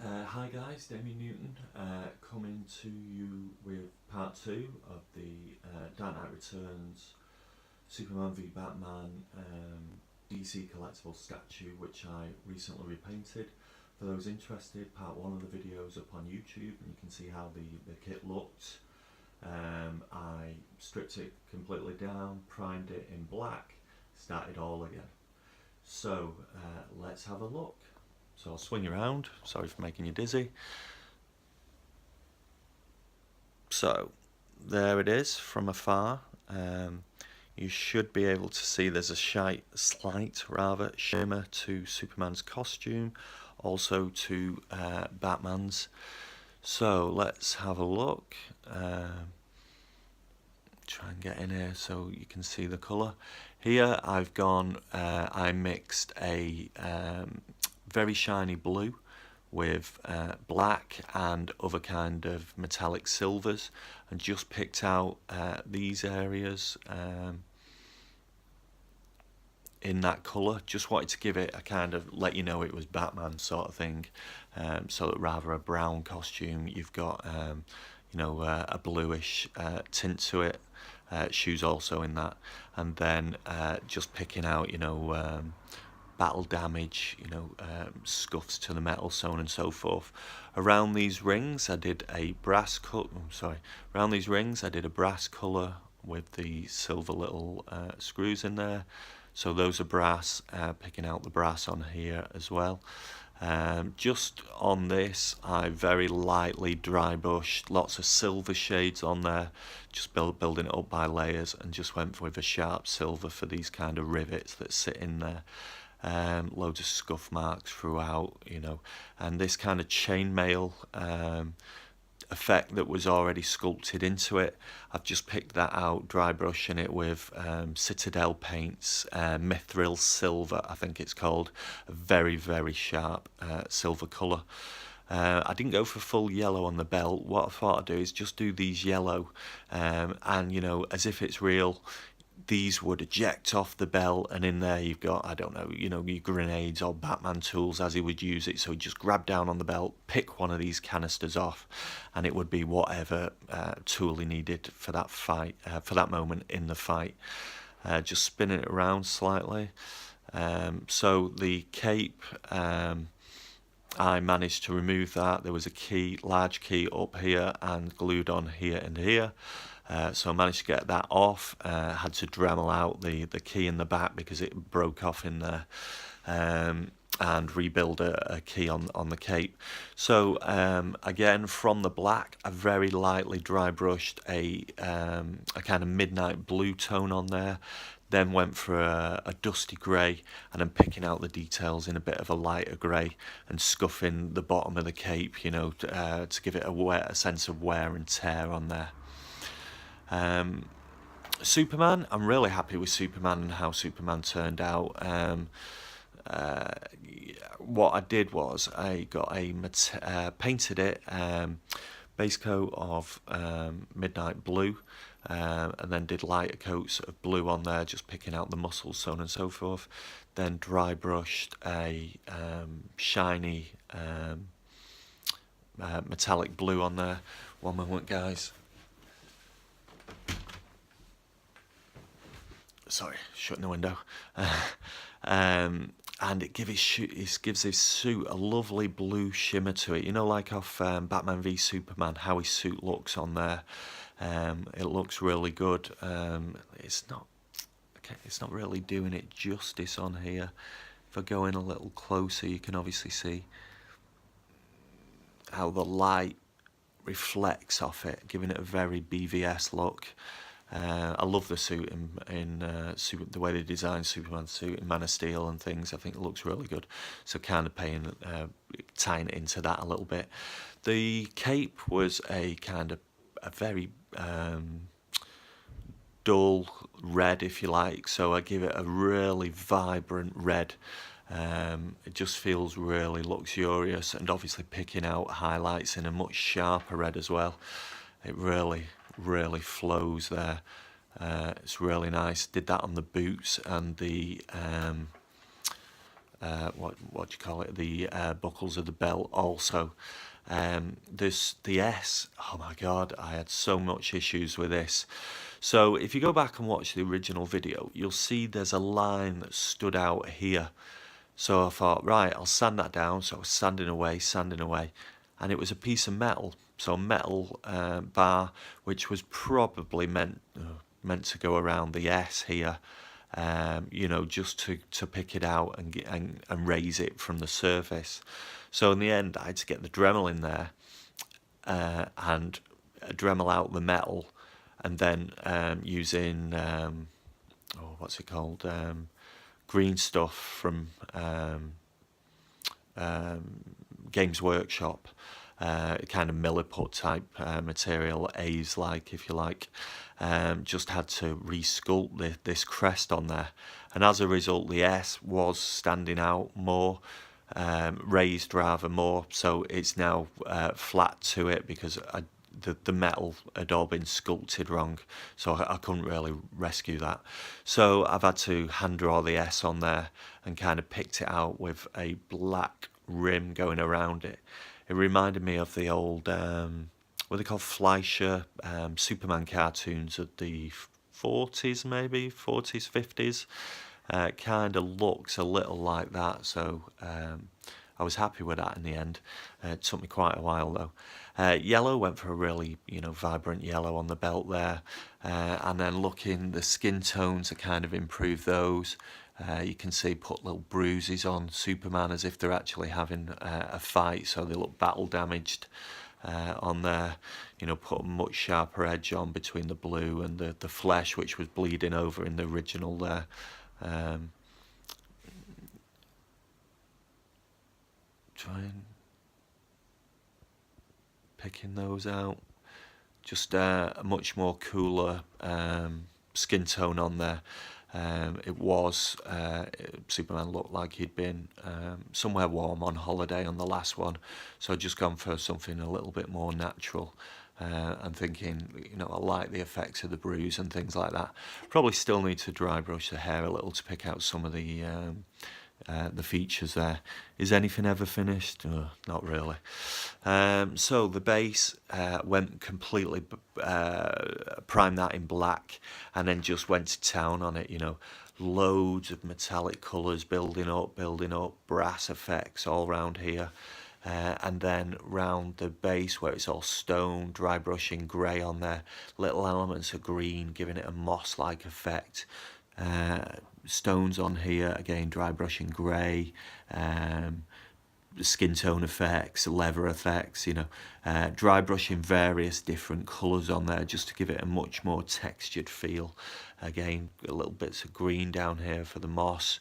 Hi guys, Damien Newton coming to you with part 2 of the Dark Knight Returns Superman v Batman DC collectible statue, which I recently repainted. For those interested, part 1 of the video is up on YouTube and you can see how the kit looked. I stripped it completely down, primed it in black, started all again. So let's have a look. So I'll swing around, sorry for making you dizzy. So there it is from afar. You should be able to see there's a slight shimmer to Superman's costume, also to Batman's. So let's have a look. Try and get in here so you can see the colour. Here I've gone, I mixed a very shiny blue with black and other kind of metallic silvers, and just picked out these areas in that colour. Just wanted to give it a kind of, let you know it was Batman sort of thing, so that rather a brown costume, you've got a bluish tint to it. Shoes also in that, and then just picking out battle damage, scuffs to the metal, so on and so forth. Around these rings I did a brass around these rings I did a brass colour with the silver little screws in there, so those are brass. Picking out the brass on here as well. Just on this I very lightly dry brushed, lots of silver shades on there, just building it up by layers, and just went with a sharp silver for these kind of rivets that sit in there. Loads of scuff marks throughout, and this kind of chainmail effect that was already sculpted into it, I've just picked that out, dry brushing it with Citadel paints, Mithril Silver I think it's called, a very sharp silver colour. I didn't go for full yellow on the belt. What I thought I'd do is just do these yellow, and as if it's real, these would eject off the belt, and in there you've got, I don't know, your grenades or Batman tools as he would use it. So he'd just grab down on the belt, pick one of these canisters off, and it would be whatever tool he needed for that fight, for that moment in the fight. Just spinning it around slightly. So the cape, I managed to remove that. There was a large key up here and glued on here and here. So I managed to get that off. Had to Dremel out the key in the back because it broke off in there, and rebuild a key on the cape. So again, from the black, I very lightly dry brushed a kind of midnight blue tone on there. Then went for a dusty grey, and then picking out the details in a bit of a lighter grey, and scuffing the bottom of the cape, to give it a sense of wear and tear on there. Superman, I'm really happy with Superman and how Superman turned out. What I did was I got painted it base coat of midnight blue, and then did lighter coats of blue on there, just picking out the muscles, so on and so forth. Then dry brushed a shiny metallic blue on there. One moment, guys. Sorry, shutting the window. And it gives his suit a lovely blue shimmer to it. Like off Batman v Superman, how his suit looks on there. It looks really good. It's not really doing it justice on here. If I go in a little closer, you can obviously see how the light reflects off it, giving it a very BVS look. I love the suit in the way they designed Superman's suit in Man of Steel and things. I think it looks really good. So kind of tying it into that a little bit. The cape was a very dull red, if you like. So I give it a really vibrant red. It just feels really luxurious, and obviously picking out highlights in a much sharper red as well. It really flows there. It's really nice. Did that on the boots and the what do you call it, the buckles of the belt also. This the S, oh my god, I had so much issues with this. So if you go back and watch the original video, you'll see there's a line that stood out here. So I thought, right, I'll sand that down. So I was sanding away, and it was a piece of metal. So a metal bar, which was probably meant to go around the S here, you know, just to pick it out and raise it from the surface. So in the end, I had to get the Dremel in there and Dremel out the metal, and then using oh, what's it called? Green stuff from Games Workshop, kind of milliput type material, A's like, if you like. Just had to resculpt this crest on there, and as a result the S was standing out more, raised rather more, so it's now flat to it because the metal had all been sculpted wrong, so I couldn't really rescue that. So I've had to hand draw the S on there and kind of picked it out with a black rim going around it. It reminded me of the old what they call Fleischer Superman cartoons of the 40s, maybe 40s, 50s. Kind of looks a little like that, so I was happy with that in the end. It took me quite a while though. Yellow, went for a really, you know, vibrant yellow on the belt there, and then looking the skin tones, I kind of improved those. You can see put little bruises on Superman as if they're actually having a fight, so they look battle damaged on there. You know, put a much sharper edge on between the blue and the flesh, which was bleeding over in the original there. Trying picking those out. Just a much more cooler skin tone on there. It was Superman looked like he'd been somewhere warm on holiday on the last one, so I'd just gone for something a little bit more natural. I'm thinking, you know, I like the effects of the bruise and things like that. Probably still need to dry brush the hair a little to pick out some of the features there. Is anything ever finished? Oh, not really. So the base went completely primed that in black, and then just went to town on it. You know, loads of metallic colours building up, brass effects all round here. And then round the base where it's all stone, dry brushing grey on there, little elements of green giving it a moss-like effect. Stones on here, again dry brushing grey, skin tone effects, leather effects, you know, dry brushing various different colours on there just to give it a much more textured feel. Again, little bits of green down here for the moss,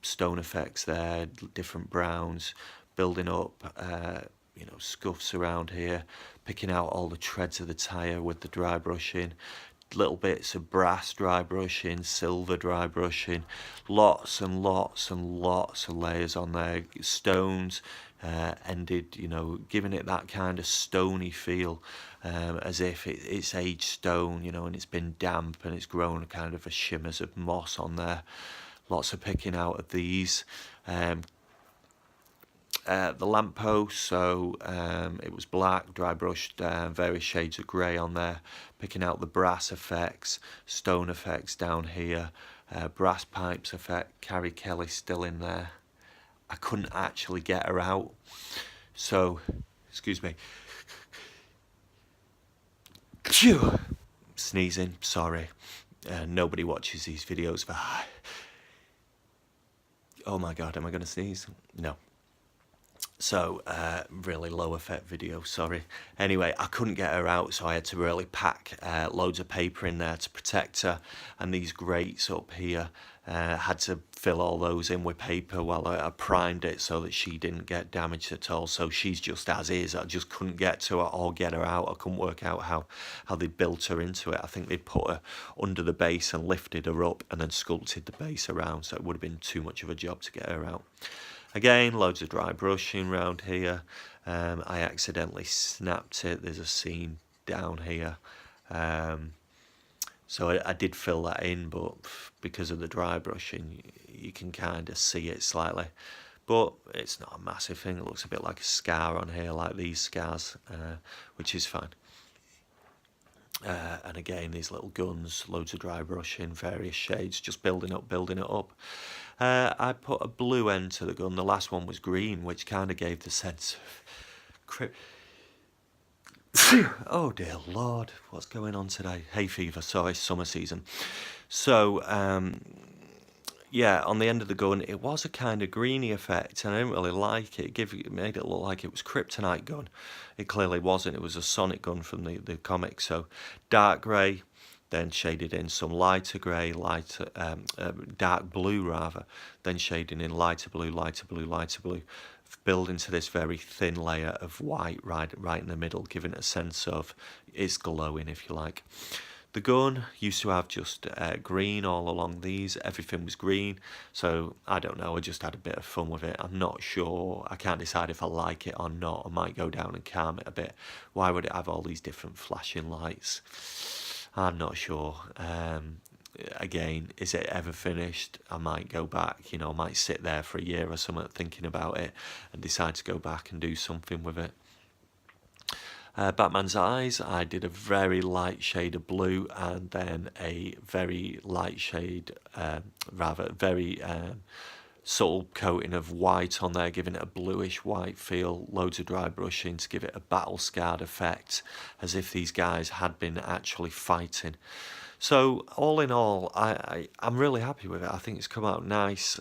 stone effects there, different browns, building up, you know, scuffs around here, picking out all the treads of the tyre with the dry brushing, little bits of brass dry brushing, silver dry brushing, lots and lots and lots of layers on there, stones, ended, you know, giving it that kind of stony feel, as if it's aged stone, you know, and it's been damp and it's grown kind of a shimmers of moss on there. Lots of picking out of these. The lamppost, so it was black, dry brushed, various shades of grey on there, picking out the brass effects, stone effects down here, brass pipes effect, Carrie Kelly still in there. I couldn't actually get her out, so, excuse me, phew, sneezing, sorry, nobody watches these videos for, oh my god, am I going to sneeze? No. So, really low effect video, sorry. Anyway, I couldn't get her out, so I had to really pack loads of paper in there to protect her. And these grates up here, had to fill all those in with paper while I primed it so that she didn't get damaged at all. So she's just as is. I just couldn't get to her or get her out. I couldn't work out how they built her into it. I think they put her under the base and lifted her up and then sculpted the base around, so it would have been too much of a job to get her out. Again, loads of dry brushing around here. I accidentally snapped it. There's a seam down here. So I did fill that in, but because of the dry brushing, you can kind of see it slightly. But it's not a massive thing. It looks a bit like a scar on here, like these scars, which is fine. And again, these little guns, loads of dry brushing, various shades, just building it up. I put a blue end to the gun. The last one was green, which kind of gave the sense of oh dear Lord, what's going on today? Hay fever, sorry, summer season. So, yeah, on the end of the gun, it was a kind of greeny effect, and I didn't really like it. It made it look like it was kryptonite gun. It clearly wasn't. It was a Sonic gun from the comic. So, dark grey, then shaded in some lighter grey, dark blue rather, then shading in lighter blue, lighter blue, lighter blue, build into this very thin layer of white right in the middle, giving it a sense of it's glowing, if you like. The gun used to have just green all along these. Everything was green, so I don't know, I just had a bit of fun with it. I'm not sure, I can't decide if I like it or not. I might go down and calm it a bit. Why would it have all these different flashing lights? I'm not sure. Again, is it ever finished? I might go back, you know, I might sit there for a year or something thinking about it and decide to go back and do something with it. Batman's eyes, I did a very light shade of blue and then a very light shade, very subtle coating of white on there, giving it a bluish white feel, loads of dry brushing to give it a battle scarred effect, as if these guys had been actually fighting. So all in all, I'm really happy with it. I think it's come out nice.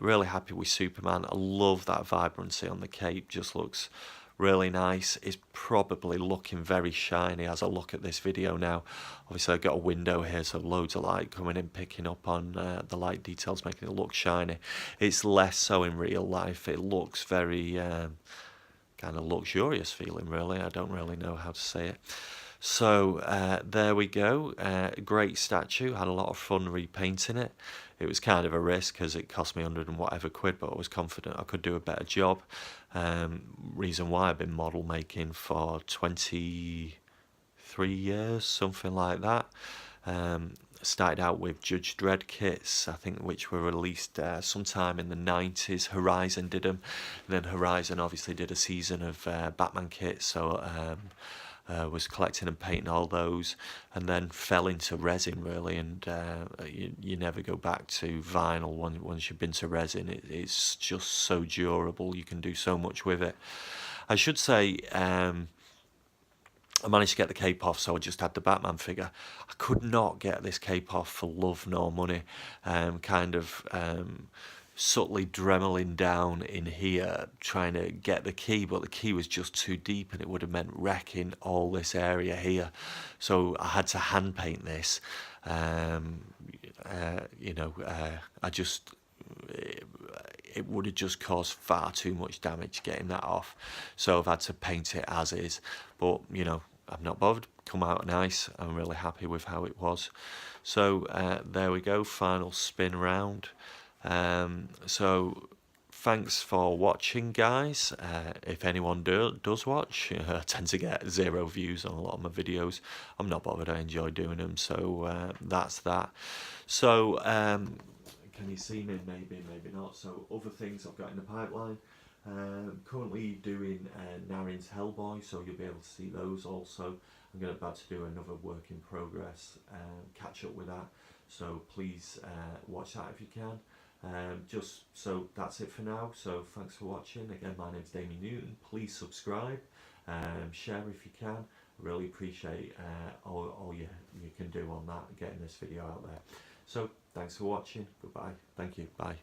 Really happy with Superman. I love that vibrancy on the cape. Just looks really nice. It's probably looking very shiny as I look at this video now. Obviously I've got a window here, so loads of light coming in, picking up on the light details, making it look shiny. It's less so in real life. It looks very kind of luxurious feeling, really. I don't really know how to say it. So there we go. Great statue. Had a lot of fun repainting it. It was kind of a risk because it cost me 100 and whatever quid, but I was confident I could do a better job. Reason why I've been model making for 23 years, something like that. Started out with Judge Dredd kits, I think, which were released sometime in the 90s. Horizon did them. And then Horizon obviously did a season of Batman kits, so was collecting and painting all those, and then fell into resin really, and you never go back to vinyl once you've been to resin. It's just so durable, you can do so much with it. I should say I managed to get the cape off, so I just had the Batman figure. I could not get this cape off for love nor money. Subtly dremeling down in here, trying to get the key, but the key was just too deep and it would have meant wrecking all this area here. So I had to hand paint this. It would have just caused far too much damage getting that off. So I've had to paint it as is. But, you know, I'm not bothered. Come out nice. I'm really happy with how it was. So there we go. Final spin round. So thanks for watching, guys. If anyone does watch, I tend to get 0 views on a lot of my videos. I'm not bothered. I enjoy doing them. So that's that. So can you see me? Maybe not. So other things I've got in the pipeline. Currently doing Narin's Hellboy, so you'll be able to see those also. I'm about to do another work in progress, catch up with that. So please watch that if you can. Just so that's it for now. So thanks for watching. Again, my name's Damien Newton. Please subscribe, share if you can. I really appreciate all you can do on that, getting this video out there. So thanks for watching. Goodbye. Thank you. Bye.